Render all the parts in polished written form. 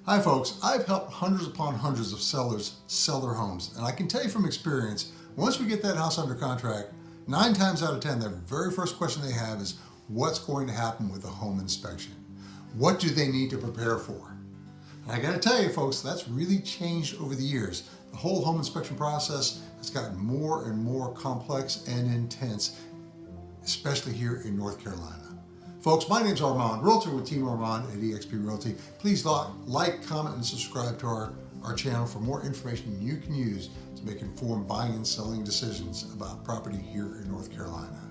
Hi folks, I've helped hundreds upon hundreds of sellers sell their homes, and I can tell you from experience, once we get that house under contract, 9 times out of 10, the very first question they have is, what's going to happen with the home inspection? What do they need to prepare for? And I gotta tell you folks, that's really changed over the years. The whole home inspection process has gotten more and more complex and intense, especially here in North Carolina. Folks, my name's Armand, realtor with Team Armand at EXP Realty. Please like, comment, and subscribe to our channel for more information you can use to make informed buying and selling decisions about property here in North Carolina.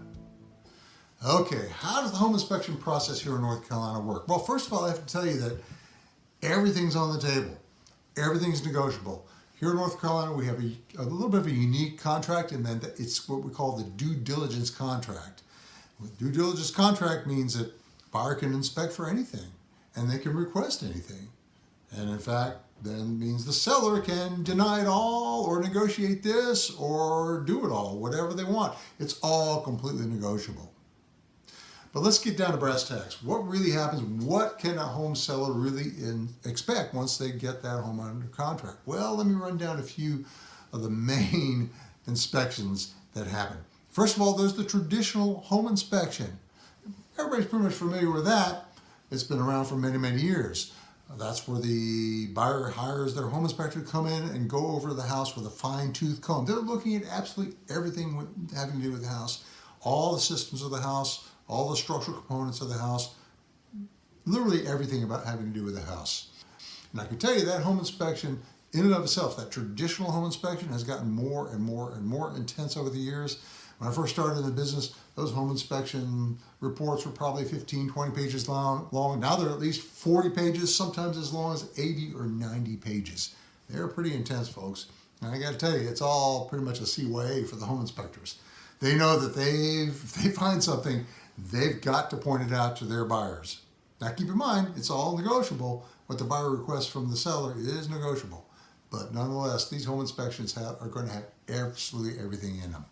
Okay, how does the home inspection process here in North Carolina work? Well, first of all, I have to tell you that everything's on the table. Everything's negotiable. Here in North Carolina, we have a little bit of a unique contract, and then it's what we call the due diligence contract. Due diligence contract means that buyer can inspect for anything and they can request anything. And in fact, then means the seller can deny it all or negotiate this or do it all, whatever they want. It's all completely negotiable. But let's get down to brass tacks. What really happens? What can a home seller really expect once they get that home under contract? Well, let me run down a few of the main inspections that happen. First of all, there's the traditional home inspection. Everybody's pretty much familiar with that. It's been around for many, many years. That's where the buyer hires their home inspector to come in and go over the house with a fine-tooth comb. They're looking at absolutely everything having to do with the house, all the systems of the house, all the structural components of the house, literally everything about having to do with the house. And I can tell you that home inspection in and of itself, that traditional home inspection has gotten more and more and more intense over the years. When I first started in the business, those home inspection reports were probably 15, 20 pages long. Now they're at least 40 pages, sometimes as long as 80 or 90 pages. They're pretty intense, folks. And I got to tell you, it's all pretty much a CYA for the home inspectors. They know that if they find something, they've got to point it out to their buyers. Now keep in mind, it's all negotiable. What the buyer requests from the seller is negotiable. But nonetheless, these home inspections are going to have absolutely everything in them.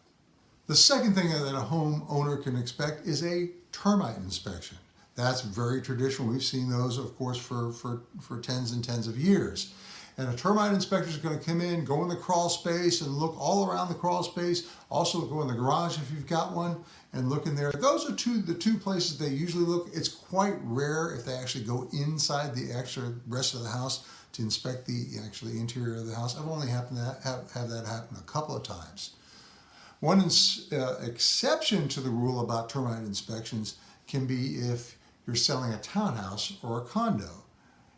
The second thing that a homeowner can expect is a termite inspection. That's very traditional. We've seen those, of course, for tens and tens of years. And a termite inspector is going to come in, go in the crawl space and look all around the crawl space. Also go in the garage if you've got one and look in there. Those are the two places they usually look. It's quite rare if they actually go inside the extra rest of the house to inspect the actually interior of the house. I've only happened to have that happen a couple of times. One exception to the rule about termite inspections can be if you're selling a townhouse or a condo.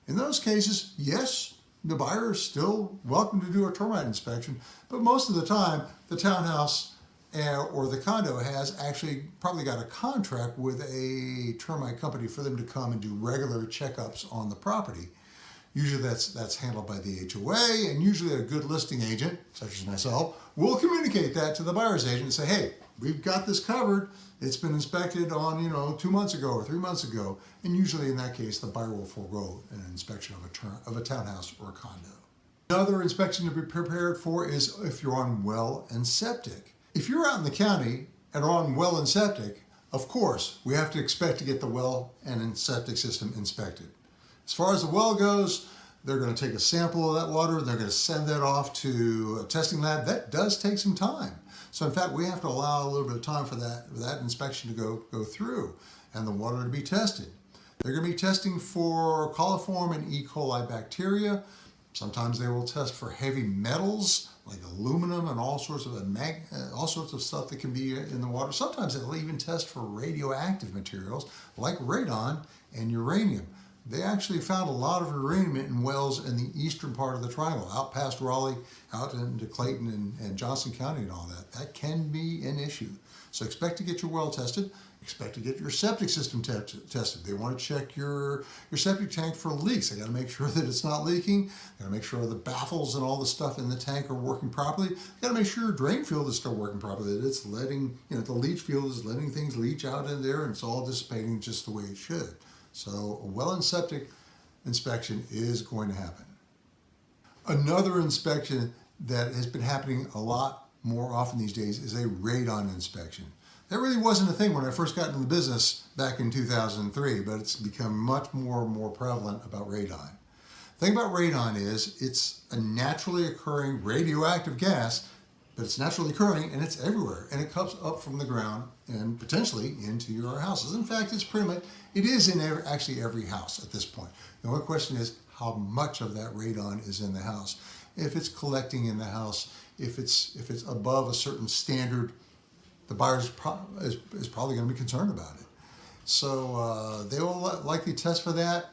In those cases, yes, the buyer is still welcome to do a termite inspection, but most of the time, the townhouse or the condo has actually probably got a contract with a termite company for them to come and do regular checkups on the property. Usually that's handled by the HOA, and usually a good listing agent, such as myself, will communicate that to the buyer's agent and say, hey, we've got this covered. It's been inspected on 2 months ago or 3 months ago. And usually in that case, the buyer will forego an inspection of a townhouse or a condo. Another inspection to be prepared for is if you're on well and septic. If you're out in the county and are on well and septic, of course, we have to expect to get the well and septic system inspected. As far as the well goes, they're going to take a sample of that water. They're going to send that off to a testing lab. That does take some time. So in fact, we have to allow a little bit of time for that inspection to go through and the water to be tested. They're going to be testing for coliform and E. coli bacteria. Sometimes they will test for heavy metals like aluminum and all sorts of stuff that can be in the water. Sometimes they'll even test for radioactive materials like radon and uranium. They actually found a lot of uranium in wells in the eastern part of the triangle, out past Raleigh, out into Clayton and Johnson County and all that. That can be an issue. So expect to get your well tested. Expect to get your septic system tested. They want to check your septic tank for leaks. They got to make sure that it's not leaking. They got to make sure the baffles and all the stuff in the tank are working properly. They got to make sure your drain field is still working properly, that it's letting, the leach field is letting things leach out in there and it's all dissipating just the way it should. So a well and septic inspection is going to happen. Another inspection that has been happening a lot more often these days is a radon inspection. That really wasn't a thing when I first got into the business back in 2003, but it's become much more prevalent about radon. The thing about radon is it's a naturally occurring radioactive gas, but it's naturally occurring and it's everywhere, and it comes up from the ground and potentially into your houses. In fact, it is in actually every house at this point. The only question is how much of that radon is in the house. If it's collecting in the house, if it's above a certain standard, the buyer is probably going to be concerned about it. So they will likely test for that.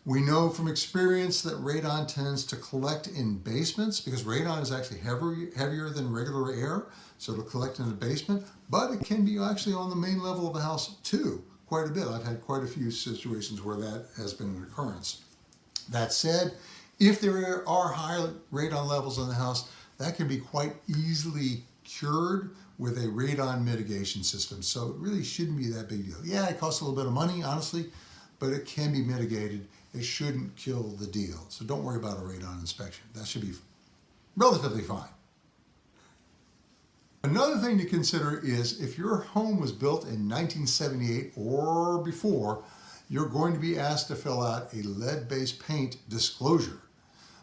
We know from experience that radon tends to collect in basements because radon is actually heavier than regular air, so it'll collect in the basement, but it can be actually on the main level of a house too, quite a bit. I've had quite a few situations where that has been an occurrence. That said, if there are high radon levels in the house, that can be quite easily cured with a radon mitigation system, so it really shouldn't be that big a deal. Yeah, it costs a little bit of money, honestly, but it can be mitigated. It shouldn't kill the deal. So don't worry about a radon inspection. That should be relatively fine. Another thing to consider is if your home was built in 1978 or before, you're going to be asked to fill out a lead-based paint disclosure,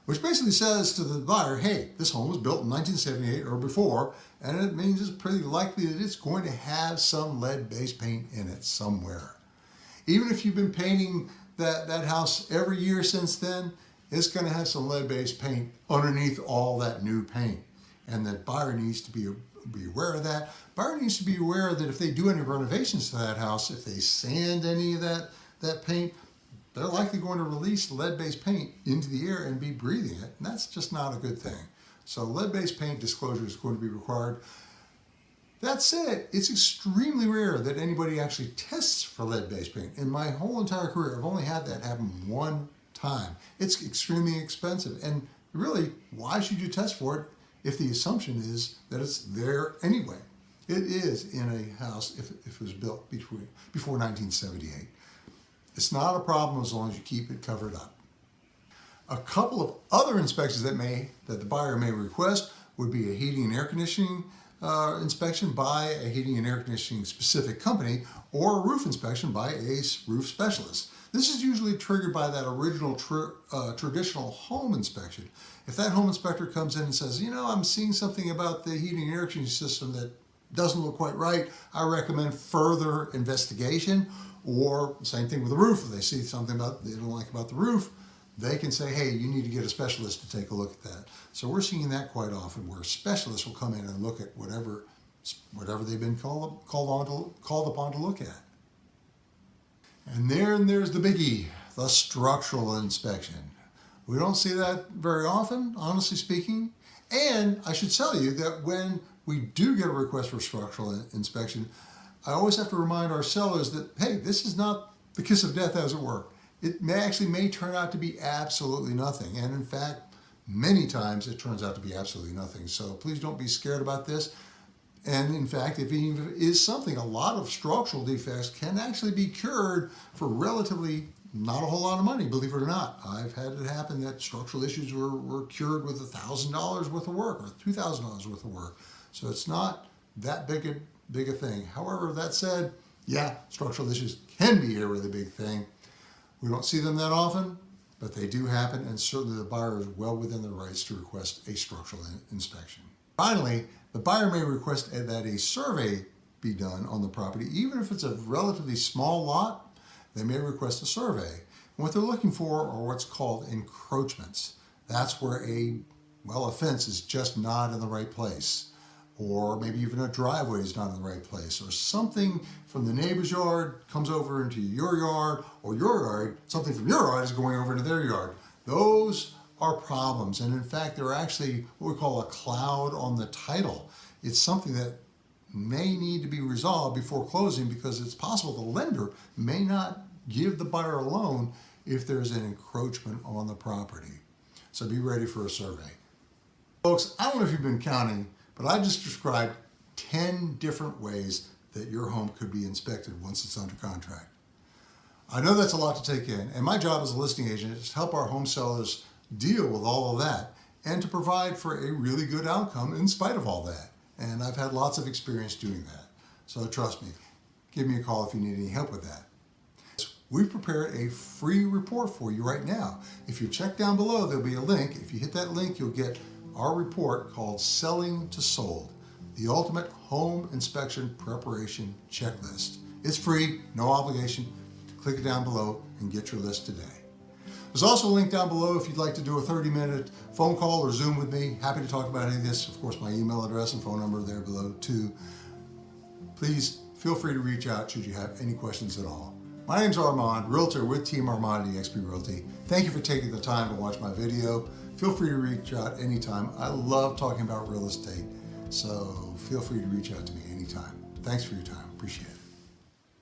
which basically says to the buyer, hey, this home was built in 1978 or before, and it means it's pretty likely that it's going to have some lead-based paint in it somewhere. Even if you've been painting that house every year since then, it's going to have some lead-based paint underneath all that new paint. And the buyer needs to be aware of that. Buyer needs to be aware that if they do any renovations to that house, if they sand any of that paint, they're likely going to release lead-based paint into the air and be breathing it. And that's just not a good thing. So lead-based paint disclosure is going to be required. That said, it's extremely rare that anybody actually tests for lead-based paint. In my whole entire career, I've only had that happen one time. It's extremely expensive. And really, why should you test for it if the assumption is that it's there anyway? It is in a house if it was built before 1978. It's not a problem as long as you keep it covered up. A couple of other inspections that the buyer may request would be a heating and air conditioning inspection by a heating and air conditioning specific company, or a roof inspection by a roof specialist. This is usually triggered by that original traditional home inspection. If that home inspector comes in and says, I'm seeing something about the heating and air conditioning system that doesn't look quite right, I recommend further investigation. Or same thing with the roof. If they see something they don't like about the roof, they can say, hey, you need to get a specialist to take a look at that. So we're seeing that quite often, where specialists will come in and look at whatever they've been called upon to look at. And there's the biggie, the structural inspection. We don't see that very often, honestly speaking. And I should tell you that when we do get a request for structural inspection, I always have to remind our sellers that, hey, this is not the kiss of death, as it were. It may turn out to be absolutely nothing. And in fact, many times it turns out to be absolutely nothing. So please don't be scared about this. And in fact, if it is something, a lot of structural defects can actually be cured for relatively not a whole lot of money, believe it or not. I've had it happen that structural issues were cured with $1,000 worth of work or $2,000 worth of work. So it's not that big a thing. However, that said, yeah, structural issues can be a really big thing. We don't see them that often, but they do happen, and certainly the buyer is well within their rights to request a structural inspection. Finally, the buyer may request that a survey be done on the property. Even if it's a relatively small lot, they may request a survey. And what they're looking for are what's called encroachments. That's where a fence is just not in the right place, or maybe even a driveway is not in the right place, or something from the neighbor's yard comes over into your yard, or your yard, something from your yard is going over into their yard. Those are problems, and in fact, they're actually what we call a cloud on the title. It's something that may need to be resolved before closing, because it's possible the lender may not give the buyer a loan if there's an encroachment on the property. So be ready for a survey. Folks, I don't know if you've been counting, but I just described 10 different ways that your home could be inspected once it's under contract. I know that's a lot to take in, and my job as a listing agent is to help our home sellers deal with all of that and to provide for a really good outcome in spite of all that. And I've had lots of experience doing that. So trust me, give me a call if you need any help with that. we've prepared a free report for you right now. If you check down below, there'll be a link. If you hit that link, you'll get our report called Selling to Sold, the ultimate home inspection preparation checklist. It's free, no obligation. Click it down below and get your list today. There's also a link down below if you'd like to do a 30-minute phone call or Zoom with me. Happy to talk about any of this. Of course, my email address and phone number are there below too. Please feel free to reach out should you have any questions at all. My name's Armand, Realtor with Team Armand EXP Realty. Thank you for taking the time to watch my video. Feel free to reach out anytime. I love talking about real estate, so feel free to reach out to me anytime. Thanks for your time. Appreciate it.